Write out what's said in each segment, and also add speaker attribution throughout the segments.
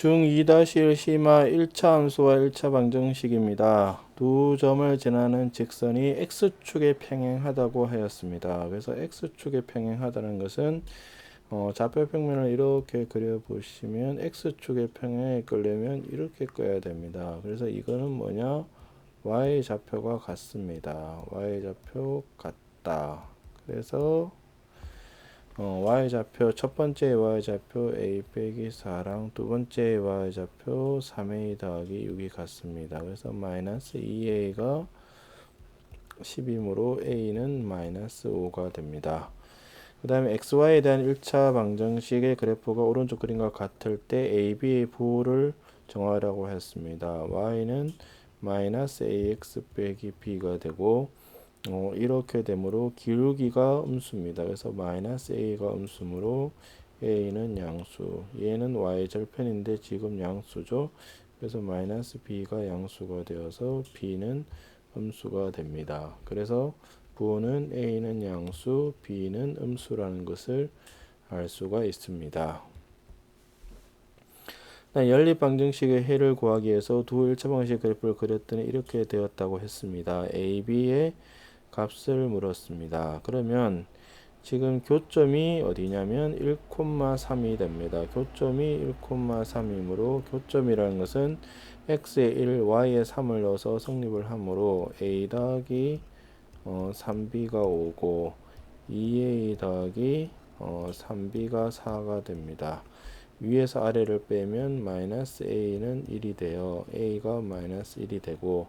Speaker 1: 중2-1 심화 1차 함수와 1차 방정식입니다. 두 점을 지나는 직선이 x축에 평행하다고 하였습니다. 그래서 x축에 평행하다는 것은 좌표 평면을 이렇게 그려보시면 x축에 평행에 끌려면 이렇게 꺼야 됩니다. 그래서 이거는 뭐냐? y좌표가 같습니다. y좌표 같다. 그래서 y좌표 첫 번째 y좌표 a 빼기 4랑 두 번째 y좌표 3a 더하기 6이 같습니다. 그래서 마이너스 2a가 10이므로 a는 마이너스 5가 됩니다. 그 다음에 xy에 대한 1차 방정식의 그래프가 오른쪽 그림과 같을 때 ab의 부호를 정하라고 했습니다. y는 마이너스 ax 빼기 b가 되고 이렇게 되므로 기울기가 음수입니다. 그래서 마이너스 a가 음수므로 a는 양수, 얘는 y 절편인데 지금 양수죠. 그래서 마이너스 b가 양수가 되어서 b는 음수가 됩니다. 그래서 부호는 a는 양수, b는 음수라는 것을 알 수가 있습니다. 연립 방정식의 해를 구하기 위해서 두 1차 방정식 그래프를 그렸더니 이렇게 되었다고 했습니다. a, b의 값을 물었습니다. 그러면 지금 교점이 어디냐면 1,3이 됩니다. 교점이 1,3이므로 교점이라는 것은 x에 1, y에 3을 넣어서 성립을 하므로 a 더하기 3b가 5고 2a 더하기 3b가 4가 됩니다. 위에서 아래를 빼면 마이너스 a는 1이 되어 a가 마이너스 1이 되고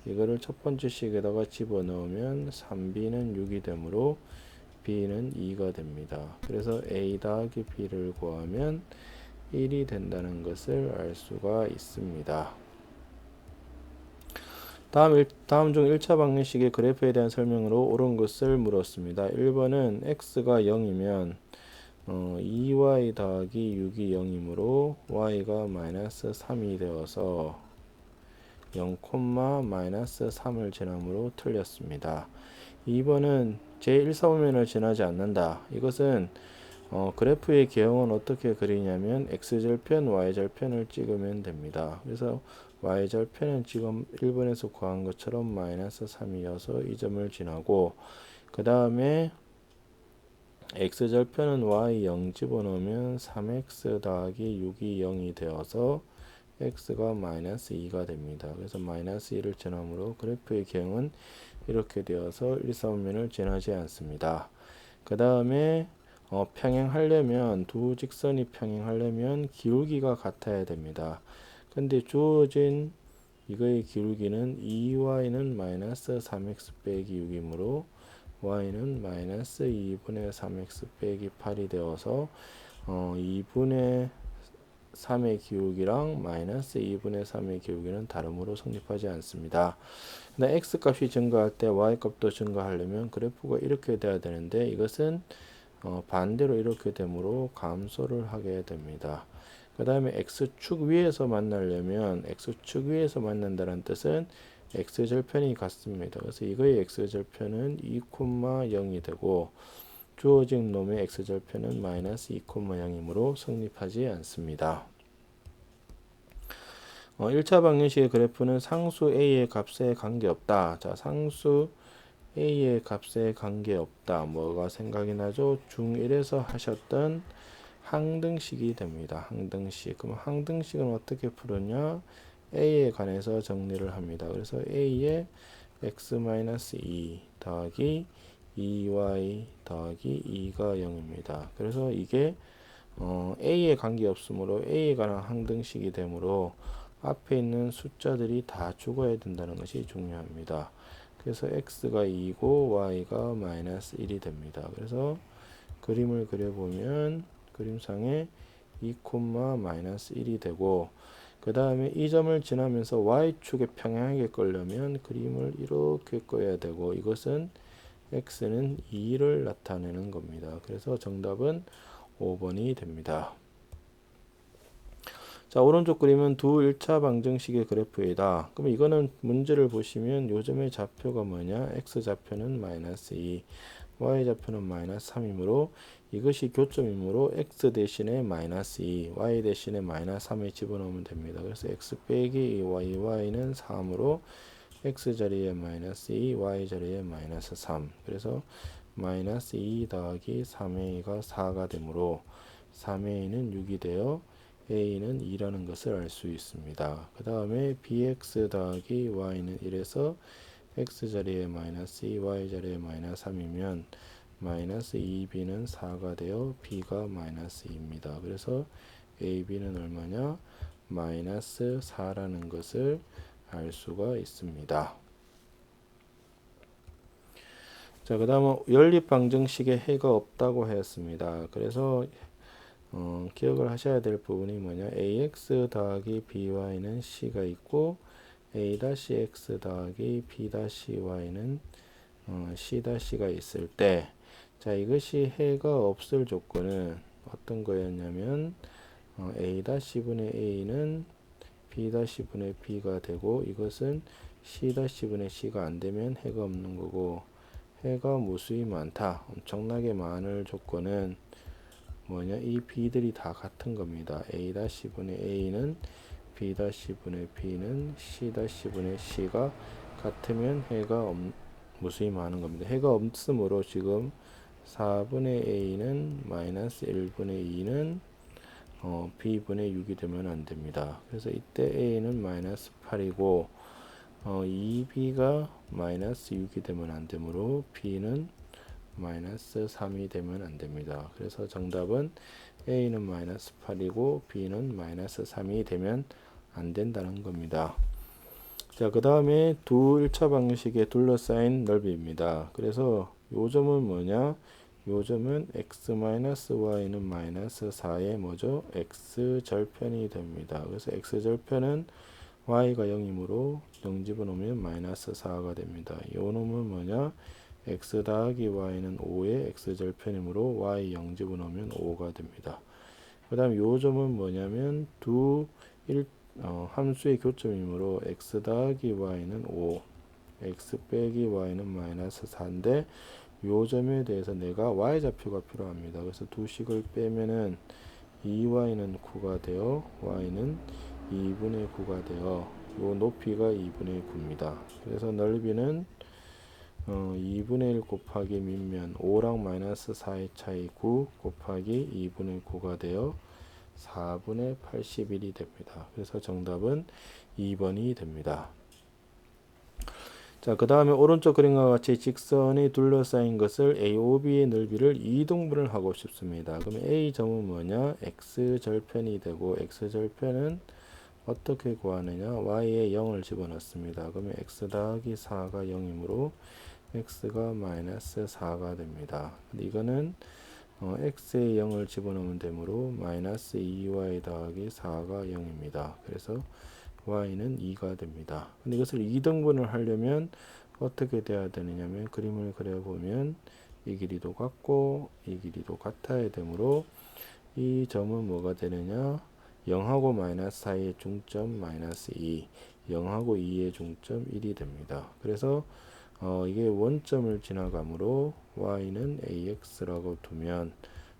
Speaker 1: 이거를 첫 번째 식에다가 집어넣으면 3b는 6이 되므로 b는 2가 됩니다. 그래서 a 더하기 b를 구하면 1이 된다는 것을 알 수가 있습니다. 다음 중 1차 방정식의 그래프에 대한 설명으로 옳은 것을 물었습니다. 1번은 x가 0이면 2y 더하기 6이 0이므로 y가 마이너스 3이 되어서 0, 마이너스 3을 지나므로 틀렸습니다. 2번은 제1사분면을 지나지 않는다. 이것은 그래프의 개형은 어떻게 그리냐면 x절편, y절편을 찍으면 됩니다. 그래서 y절편은 지금 1번에서 구한 것처럼 마이너스 3이어서 이 점을 지나고 그 다음에 x절편은 y 0 집어넣으면 3x 더하기 6이 0이 되어서 x가 마이너스 2가 됩니다. 그래서 마이너스 2를 지나므로 그래프의 개형은 이렇게 되어서 1사분면을 지나지 않습니다. 그 다음에 평행하려면 두 직선이 평행하려면 기울기가 같아야 됩니다. 근데 주어진 이거의 기울기는 2y는 마이너스 3x 빼기 6이므로 y는 마이너스 2분의 3x 빼기 8이 되어서 2분의 3의 기울기랑 마이너스 2분의 3의 기울기는 다름으로 성립하지 않습니다. 근데 x 값이 증가할 때 y 값도 증가하려면 그래프가 이렇게 돼야 되는데 이것은 반대로 이렇게 되므로 감소를 하게 됩니다. 그 다음에 x축 위에서 만나려면 x축 위에서 만난다는 뜻은 x절편이 같습니다. 그래서 이거의 x절편은 2,0이 되고 주어진 놈의 x절편은 마이너스 2,0이므로 성립하지 않습니다. 1차 방정식의 그래프는 상수 a의 값에 관계없다. 자, 상수 a의 값에 관계없다. 뭐가 생각이 나죠? 중1에서 하셨던 항등식이 됩니다. 항등식. 그럼 항등식은 어떻게 풀었냐? a에 관해서 정리를 합니다. 그래서 a에 x-2 더하기 2y 더하기 2가 0입니다. 그래서 이게 a에 관계없으므로 a에 관한 항등식이 되므로 앞에 있는 숫자들이 다 죽어야 된다는 것이 중요합니다. 그래서 x가 2고 y가 마이너스 1이 됩니다. 그래서 그림을 그려보면 그림상에 2, 마이너스 1이 되고 그 다음에 이 점을 지나면서 y축에 평행하게 끌려면 그림을 이렇게 꺼야 되고 이것은 x는 2를 나타내는 겁니다. 그래서 정답은 5번이 됩니다. 자, 오른쪽 그림은 두 1차 방정식의 그래프이다. 그럼 이거는 문제를 보시면 요점의 좌표가 뭐냐? x좌표는 마이너스 2, y좌표는 마이너스 3이므로 이것이 교점이므로 x 대신에 마이너스 2, y 대신에 마이너스 3을 집어넣으면 됩니다. 그래서 x 빼기 y는 3으로 x 자리에 마이너스 2, y 자리에 마이너스 3. 그래서 마이너스 2 더하기 3a가 4가 되므로 3a는 6이 되어 a는 2라는 것을 알 수 있습니다. 그 다음에 bx 더하기 y는 1에서 x 자리에 마이너스 2, y 자리에 마이너스 3이면 마이너스 2b는 4가 되어 b가 마이너스 2입니다. 그래서 ab는 얼마냐? 마이너스 4라는 것을 알 수가 있습니다. 자, 그 다음은 연립방정식에 해가 없다고 했습니다. 그래서 기억을 하셔야 될 부분이 뭐냐? ax 더하기 by는 c가 있고 a-x 더하기 b-y는 c-가 있을 때, 자, 이것이 해가 없을 조건은 어떤 거였냐면 a-분의 a는 b-분의 b가 되고 이것은 c-분의 c가 안 되면 해가 없는 거고, 해가 무수히 많다, 엄청나게 많을 조건은 뭐냐? 이 b들이 다 같은 겁니다. a-분의 a는 b-분의 b는 c-분의 c가 같으면 해가 무수히 많은 겁니다. 해가 없으므로 지금 4분의 a는 마이너스 1분의 2는 b분의 6이 되면 안 됩니다. 그래서 이때 a는 마이너스 8이고 2b가 마이너스 6이 되면 안 되므로 b는 마이너스 3이 되면 안 됩니다. 그래서 정답은 a는 마이너스 8이고 b는 마이너스 3이 되면 안 된다는 겁니다. 자, 그 다음에 두 1차 방정식에 둘러싸인 넓이입니다. 그래서 요 점은 뭐냐? 요 점은 x-y는 마이너스 4의 뭐죠? x절편이 됩니다. 그래서 x절편은 y가 0이므로 0 집어넣으면 마이너스 4가 됩니다. 요 놈은 뭐냐? x 더하기 y는 5의 x절편이므로 y 0 집어넣으면 5가 됩니다. 그 다음 요 점은 뭐냐면 두 함수의 교점이므로 x 더하기 y는 5, x 빼기 y는 마이너스 4인데 요 점에 대해서 내가 y좌표가 필요합니다. 그래서 두 식을 빼면은 2y는 9가 되어 y는 2분의 9가 되어 요 높이가 2분의 9입니다. 그래서 넓이는 2분의 1 곱하기 밑면 5랑 마이너스 4의 차이 9 곱하기 2분의 9가 되어 4분의 81이 됩니다. 그래서 정답은 2번이 됩니다. 자, 그 다음에 오른쪽 그림과 같이 직선이 둘러싸인 것을 AOB의 넓이를 2등분을 하고 싶습니다. 그러면 A점은 뭐냐? X절편이 되고 X절편은 어떻게 구하느냐? Y에 0을 집어넣습니다. 그러면 X 더하기 4가 0이므로 X가 마이너스 4가 됩니다. 근데 이거는 x에 0을 집어넣으면 되므로 마이너스 2y 더하기 4가 0입니다. 그래서 y는 2가 됩니다. 근데 이것을 2등분을 하려면 어떻게 돼야 되느냐면 그림을 그려보면 이 길이도 같고 이 길이도 같아야 되므로 이 점은 뭐가 되느냐? 0하고 마이너스 사이의 중점 마이너스 2, 0하고 2의 중점 1이 됩니다. 그래서 이게 원점을 지나가므로 y는 ax라고 두면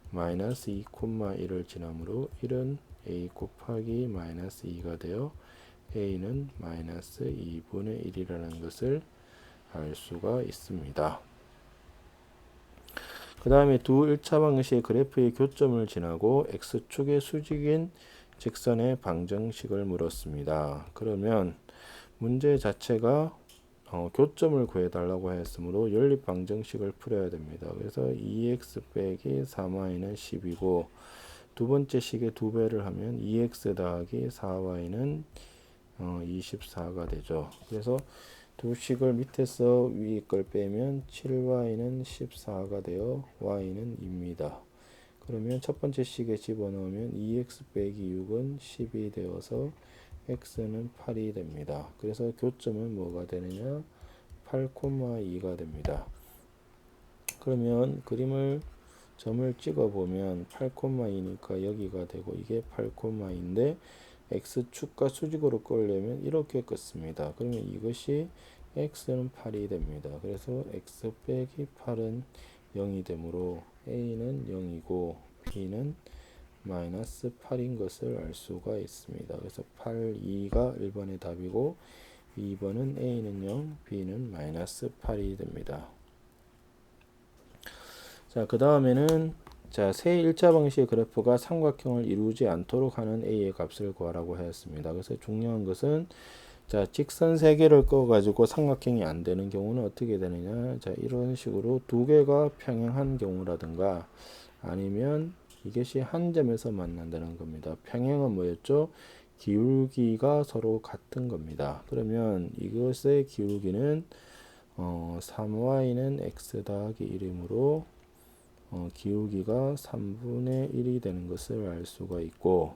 Speaker 1: 마이너스 2,1을 지나므로 1은 a 곱하기 마이너스 2가 되어 a는 마이너스 2분의 1이라는 것을 알 수가 있습니다. 그 다음에 두 1차 방정식의 그래프의 교점을 지나고 x축의 수직인 직선의 방정식을 물었습니다. 그러면 문제 자체가 교점을 구해달라고 했으므로 연립방정식을 풀어야 됩니다. 그래서 2x 빼기 3y는 10이고 두 번째 식의 2배를 하면 2x 더하기 4y는 24가 되죠. 그래서 두 식을 밑에서 위 걸 빼면 7y는 14가 되어 y는 2입니다. 그러면 첫 번째 식에 집어넣으면 2x 빼기 6은 10이 되어서 x는 8이 됩니다. 그래서 교점은 뭐가 되느냐? 8,2가 됩니다. 그러면 그림을 점을 찍어 보면 8,2니까 여기가 되고 이게 8,2인데 x축과 수직으로 끌려면 이렇게 긋습니다. 그러면 이것이 x는 8이 됩니다. 그래서 x 빼기 8은 0이 되므로 a는 0이고 b는 마이너스 8인 것을 알 수가 있습니다. 그래서 8, 2가 1번의 답이고 2번은 a는 0, b는 마이너스 8이 됩니다. 자, 그 다음에는 자, 세 1차 방식의 그래프가 삼각형을 이루지 않도록 하는 a의 값을 구하라고 하였습니다. 그래서 중요한 것은 자, 직선 3개를 꺼 가지고 삼각형이 안 되는 경우는 어떻게 되느냐? 자, 이런 식으로 두 개가 평행한 경우라든가 아니면 이것이 한 점에서 만난다는 겁니다. 평행은 뭐였죠? 기울기가 서로 같은 겁니다. 그러면 이것의 기울기는 3y는 x 더하기 1이므로 기울기가 3분의 1이 되는 것을 알 수가 있고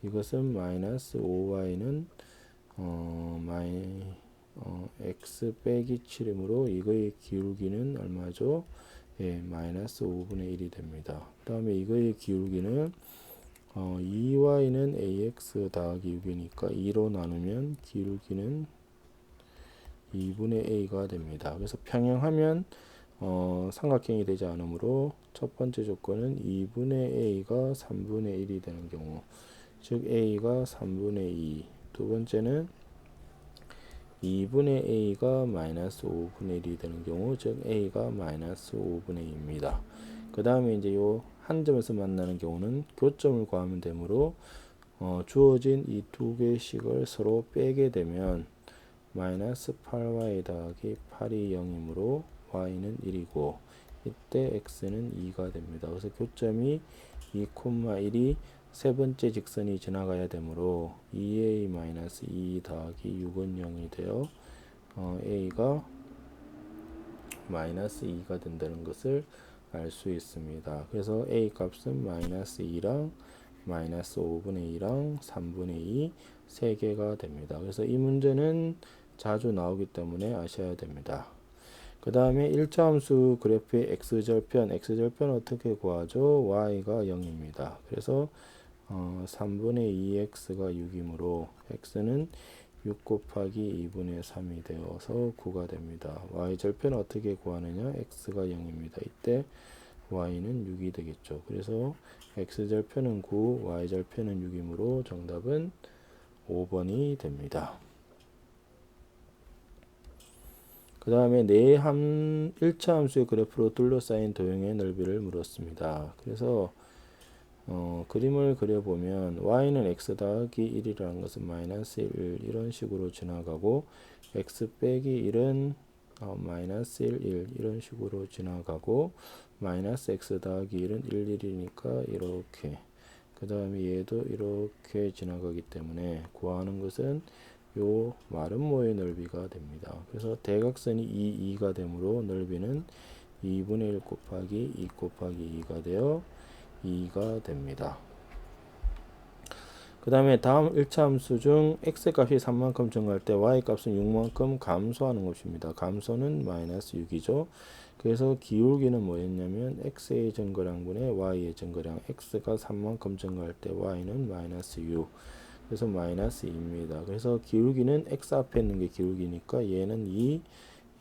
Speaker 1: 이것은 마이너스 5y는 x 빼기 7이므로 이거의 기울기는 얼마죠? 예, 마이너스 5분의 1이 됩니다. 그 다음에 이거의 기울기는 2y는 ax 더하기 6이니까 2로 나누면 기울기는 2분의 a가 됩니다. 그래서 평행하면 삼각형이 되지 않으므로 첫 번째 조건은 2분의 a가 3분의 1이 되는 경우, 즉 a가 3분의 2. 두 번째는 2분의 a가 마이너스 5분의 1이 되는 경우, 즉 a가 마이너스 5분의 2입니다. 그 다음에 이제 요 한 점에서 만나는 경우는 교점을 구하면 되므로 주어진 이 두 개씩을 서로 빼게 되면 마이너스 8y 더하기 8이 0이므로 y는 1이고 이때 x는 2가 됩니다. 그래서 교점이 2, 1이 세 번째 직선이 지나가야 되므로 2a-2 더하기 6은 0이 되어 a가 마이너스 2가 된다는 것을 알 수 있습니다. 그래서 a 값은 마이너스 2랑 마이너스 5분의 2랑 3분의 2 세 개가 됩니다. 그래서 이 문제는 자주 나오기 때문에 아셔야 됩니다. 그 다음에 1차 함수 그래프의 x절편 어떻게 구하죠? y가 0입니다. 그래서 3분의 2x가 6이므로 x는 6 곱하기 2분의 3이 되어서 9가 됩니다. y절편 어떻게 구하느냐? x가 0입니다. 이때 y는 6이 되겠죠. 그래서 x절편은 9, y절편은 6이므로 정답은 5번이 됩니다. 그 다음에 1차 함수의 그래프로 둘러싸인 도형의 넓이를 물었습니다. 그래서 그림을 그려보면 y는 x 더하기 1이라는 것은 마이너스 1 이런 식으로 지나가고 x 빼기 1은 마이너스 1 이런 식으로 지나가고 마이너스 x 더하기 1은 1, 1이니까 이렇게 그 다음에 얘도 이렇게 지나가기 때문에 구하는 것은 요 마름모의 넓이가 됩니다. 그래서 대각선이 2, 2가 되므로 넓이는 2분의 1 곱하기 2 곱하기 2가 되어 2가 됩니다. 그 다음에 다음 1차 함수 중 x값이 3만큼 증가할 때 y값은 6만큼 감소하는 것입니다. 감소는 마이너스 6이죠. 그래서 기울기는 뭐였냐면 x의 증가량분의 y의 증가량, x가 3만큼 증가할 때 y는 마이너스 6, 그래서 마이너스 2입니다. 그래서 기울기는 x 앞에 있는 게 기울기니까 얘는 2,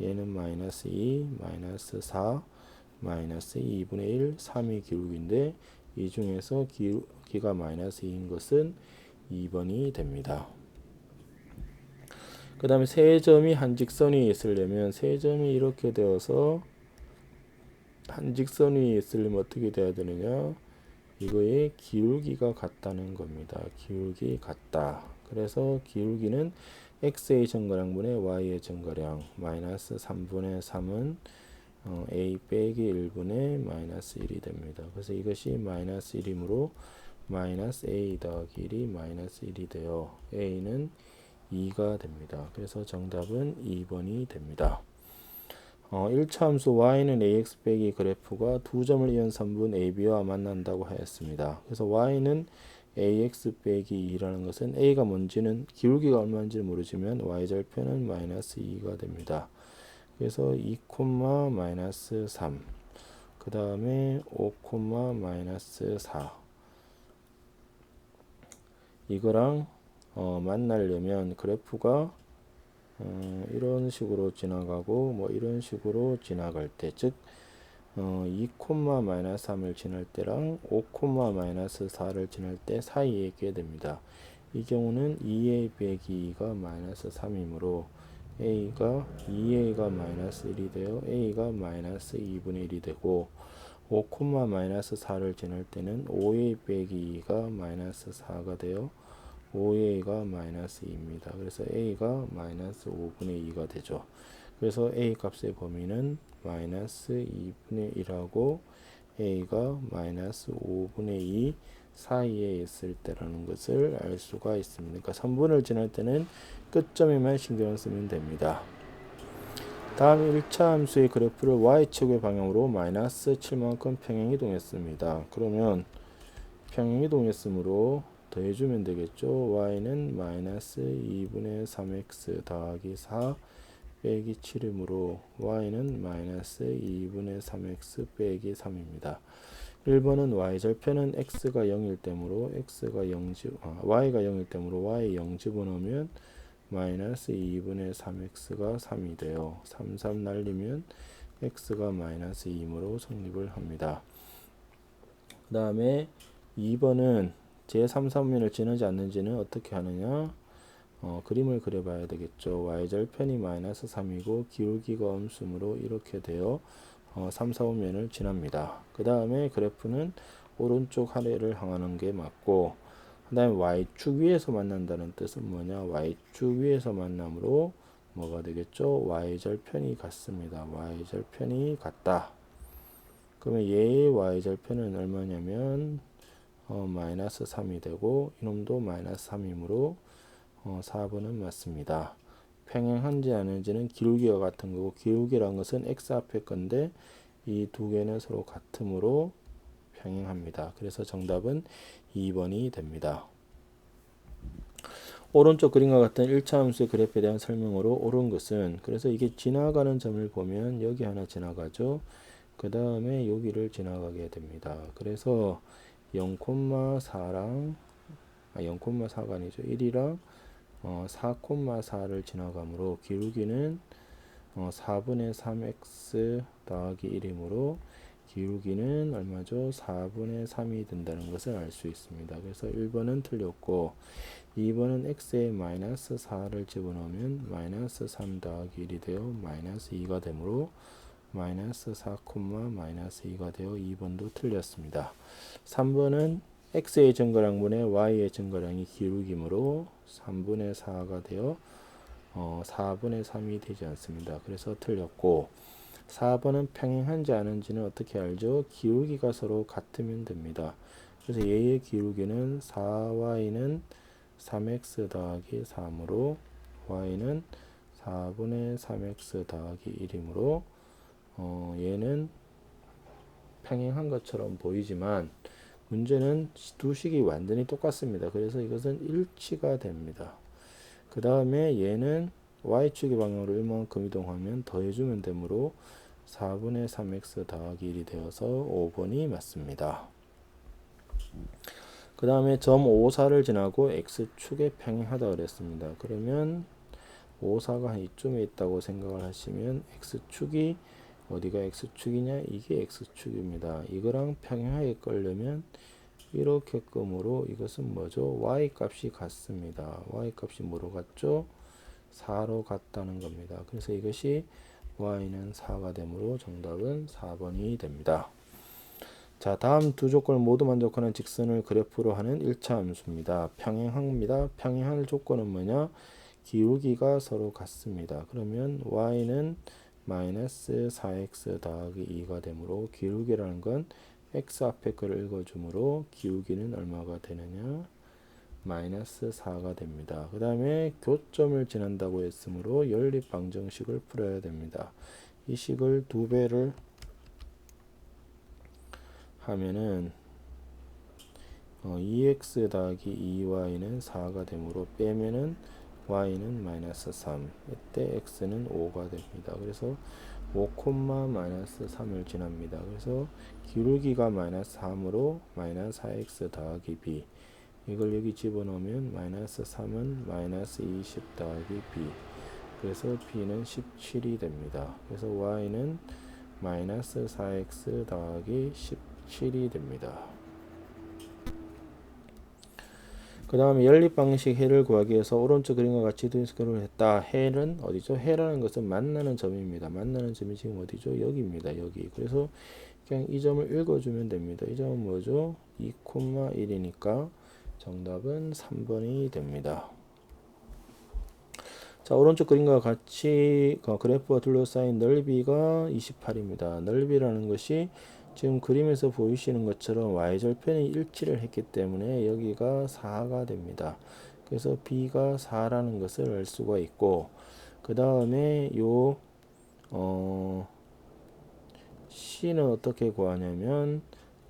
Speaker 1: 얘는 마이너스 2, 마이너스 4, 마이너스 2분의 1, 3이 기울기인데 이 중에서 기울기가 마이너스 2인 것은 2번이 됩니다. 그 다음에 세 점이 한 직선 위에 있으려면 세 점이 이렇게 되어서 한 직선 위에 있으려면 어떻게 돼야 되느냐? 이거의 기울기가 같다는 겁니다. 기울기 같다. 그래서 기울기는 x의 증가량분의 y의 증가량 마이너스 3분의 3은 a 빼기 1분의 마이너스 1이 됩니다. 그래서 이것이 마이너스 1이므로 마이너스 a 더하기 1이 마이너스 1이 되어 a는 2가 됩니다. 그래서 정답은 2번이 됩니다. 1차 함수 y는 ax 빼기 그래프가 두 점을 이은 선분 ab와 만난다고 하였습니다. 그래서 y는 ax 빼기 2라는 것은 a가 뭔지는 기울기가 얼마인지 모르지만 y절편은 마이너스 2가 됩니다. 그래서 2, 마이너스 3, 그 다음에 5, 마이너스 4 이거랑 만나려면 그래프가 이런 식으로 지나가고 뭐 이런 식으로 지나갈 때, 즉 2, 마이너스 3을 지날 때랑 5, 마이너스 4를 지날 때 사이에 있게 됩니다. 이 경우는 2a 빼기 2가 마이너스 3이므로 a가 2a가 마이너스 1이 되어 a가 마이너스 2분의 1이 되고 5, 마이너스 4를 지날 때는 5a 빼기 2가 마이너스 4가 되어 5a가 마이너스 2입니다. 그래서 a가 마이너스 5분의 2가 되죠. 그래서 a 값의 범위는 마이너스 2분의 1하고 a가 마이너스 5분의 2 사이에 있을 때라는 것을 알 수가 있습니다. 그러니까 선분을 지날 때는 끝점에만 신경을 쓰면 됩니다. 다음 1차 함수의 그래프를 y축의 방향으로 마이너스 7만큼 평행이동했습니다. 그러면 평행이동했으므로 더해주면 되겠죠. y는 마이너스 2분의 3x 더하기 4 빼기 7이므로 y는 마이너스 2분의 3x 빼기 3입니다. 1번은 y절편은 x가 0일 때므로 y가 0일 때므로 y 0 집어넣으면 마이너스 2분의 3x가 3이 돼요. 3 날리면 x가 마이너스 2이므로 성립을 합니다. 그 다음에 2번은 제3사분면을 지나지 않는지는 어떻게 하느냐? 그림을 그려봐야 되겠죠. y절편이 마이너스 3이고 기울기가 음수므로 이렇게 되어 3, 4분면을 지납니다. 그 다음에 그래프는 오른쪽 아래를 향하는 게 맞고 그 다음에 y축 위에서 만난다는 뜻은 뭐냐? y축 위에서 만남으로 뭐가 되겠죠? y절편이 같습니다. y절편이 같다. 그러면 얘의 y절편은 얼마냐면 마이너스 3이 되고 이놈도 마이너스 3이므로 4번은 맞습니다. 평행한지 아닌지는 기울기가 같은 거고 기울기란 것은 x 앞에 건데 이 두 개는 서로 같으므로 평행합니다. 그래서 정답은 2번이 됩니다. 오른쪽 그림과 같은 1차 함수의 그래프에 대한 설명으로 옳은 것은 그래서 이게 지나가는 점을 보면 여기 하나 지나가죠. 그 다음에 여기를 지나가게 됩니다. 그래서 0,4랑 0,4가 아니죠. 1이랑 4,4를 지나가므로 기울기는 4분의 3x 더하기 1이므로 기울기는 얼마죠? 4분의 3이 된다는 것을 알 수 있습니다. 그래서 1번은 틀렸고 2번은 x에 마이너스 4를 집어넣으면 마이너스 3 더하기 1이 되어 마이너스 2가 되므로 마이너스 4, 마이너스 2가 되어 2번도 틀렸습니다. 3번은 x의 증가량분의 y의 증가량이 기울기므로 3분의 4가 되어 4분의 3이 되지 않습니다. 그래서 틀렸고 4번은 평행한지 아닌지는 어떻게 알죠? 기울기가 서로 같으면 됩니다. 그래서 얘의 기울기는 4y는 3x 더하기 3으로 y는 4분의 3x 더하기 1이므로 얘는 평행한 것처럼 보이지만 문제는 두 식이 완전히 똑같습니다. 그래서 이것은 일치가 됩니다. 그 다음에 얘는 y축의 방향으로 이만큼 이동하면 더해주면 되므로 4분의 3x 더하기 1이 되어서 5번이 맞습니다. 그 다음에 점 5,4를 지나고 x축에 평행하다 그랬습니다. 그러면 5,4가 한 이쯤에 있다고 생각을 하시면 x축이 어디가 x축이냐? 이게 x축입니다. 이거랑 평행하게 끌려면 이렇게 끔으로 이것은 뭐죠? y 값이 같습니다. y 값이 뭐로 같죠? 4로 같다는 겁니다. 그래서 이것이 y는 4가 되므로 정답은 4번이 됩니다. 자, 다음 두 조건을 모두 만족하는 직선을 그래프로 하는 1차 함수입니다. 평행합니다. 평행할 조건은 뭐냐? 기울기가 서로 같습니다. 그러면 y는 마이너스 4x 더하기 2가 되므로 기울기라는 건 x 앞에 거를 읽어주므로 기울기는 얼마가 되느냐? 마이너스 4가 됩니다. 그 다음에 교점을 지난다고 했으므로 연립방정식을 풀어야 됩니다. 이 식을 2배를 하면은 2x 더하기 2y는 4가 되므로 빼면은 y는 마이너스 3 이때 x는 5가 됩니다. 그래서 5, 마이너스 3을 지납니다. 그래서 기울기가 마이너스 3으로 마이너스 4x 더하기 b 이걸 여기 집어넣으면 마이너스 3은 마이너스 20 더하기 b 그래서 b는 17이 됩니다. 그래서 y는 마이너스 4x 더하기 17이 됩니다. 그 다음에 연립 방식 해를 구하기 위해서 오른쪽 그림과 같이 도형스크롤을 했다. 해는 어디죠? 해라는 것은 만나는 점입니다. 만나는 점이 지금 어디죠? 여기입니다. 여기. 그래서 그냥 이 점을 읽어주면 됩니다. 이 점은 뭐죠? 2,1이니까 정답은 3번이 됩니다. 자, 오른쪽 그림과 같이 그래프와 둘러싸인 넓이가 28입니다. 넓이라는 것이 지금 그림에서 보이시는 것처럼 y절편이 일치를 했기 때문에 여기가 4가 됩니다. 그래서 b가 4라는 것을 알 수가 있고, 그 다음에 요 c는 어떻게 구하냐면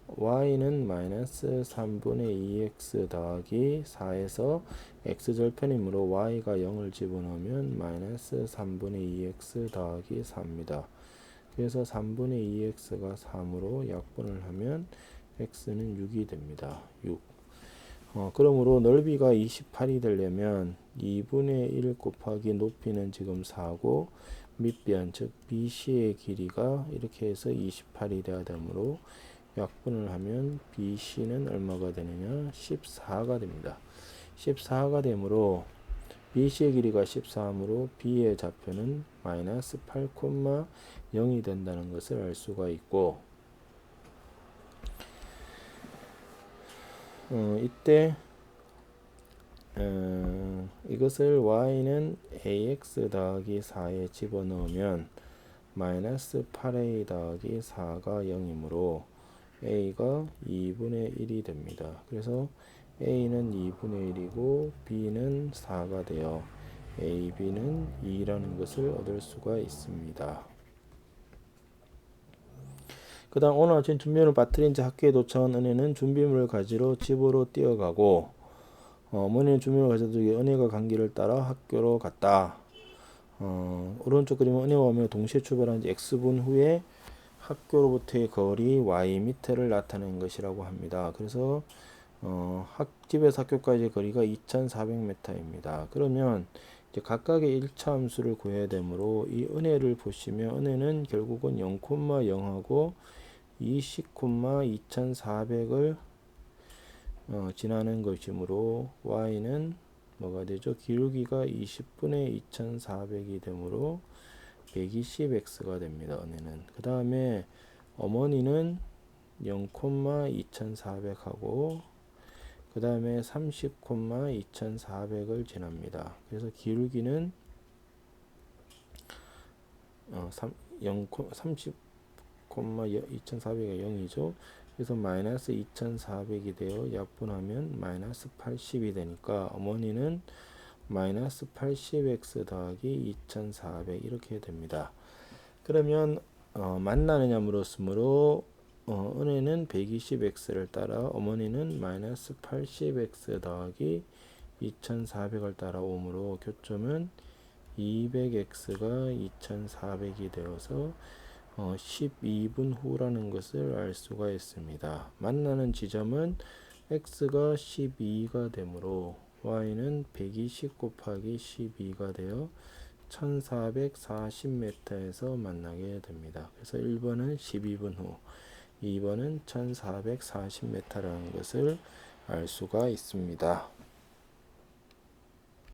Speaker 1: y는 마이너스 3분의 2x 더하기 4에서 x절편이므로 y가 0을 집어넣으면 마이너스 3분의 2x 더하기 4입니다. 그래서 3분의 2x가 3으로 약분을 하면 x는 6이 됩니다. 6. 그러므로 넓이가 28이 되려면 2분의 1 곱하기 높이는 지금 4고 밑변 즉 BC의 길이가 이렇게 해서 28이 되어야 되므로 약분을 하면 BC는 얼마가 되느냐? 14가 됩니다. 14가 되므로 BC의 길이가 13으로 B의 좌표는 마이너스 8,0이 된다는 것을 알 수가 있고, 이때 이것을 y는 ax 더하기 4에 집어넣으면 마이너스 8a 더하기 4가 0이므로 a가 2분의 1이 됩니다. 그래서 a는 2분의 1이고 b는 4가 되어 a, b는 2라는 것을 얻을 수가 있습니다. 그 다음 오늘 아침 준비물을 빠뜨린 채 학교에 도착한 은혜는 준비물을 가지러 집으로 뛰어가고, 어머니는 준비물을 가져두기 은혜가 간 길을 따라 학교로 갔다. 오른쪽 그림은 은혜와 어머니가 동시에 출발한 지 x분 후에 학교로부터의 거리 y,를 나타낸 것이라고 합니다. 그래서 집에서 학교까지의 거리가 2,400m입니다. 그러면 이제 각각의 1차 함수를 구해야 되므로 이 은혜를 보시면 은혜는 결국은 0,0하고 20,2400을 지나는 것이므로 y는 뭐가 되죠? 기울기가 20분의 2400이 되므로 120x가 됩니다. 은혜는. 그 다음에 어머니는 0,2400하고 그 다음에 30,2400을 지납니다. 그래서 기울기는 30,2400이 0이죠. 그래서 마이너스 2,400이 되어 약분하면 마이너스 80이 되니까 어머니는 마이너스 80x 더하기 2,400 이렇게 됩니다. 그러면 만나느냐 물었으므로 은혜는 120x를 따라 어머니는 마이너스 80x 더하기 2,400을 따라 오므로 교점은 200x가 2,400이 되어서 12분 후라는 것을 알 수가 있습니다. 만나는 지점은 x가 12가 되므로 y는 120 곱하기 12가 되어 1440m에서 만나게 됩니다. 그래서 1번은 12분 후, 2번은 1440m라는 것을 알 수가 있습니다.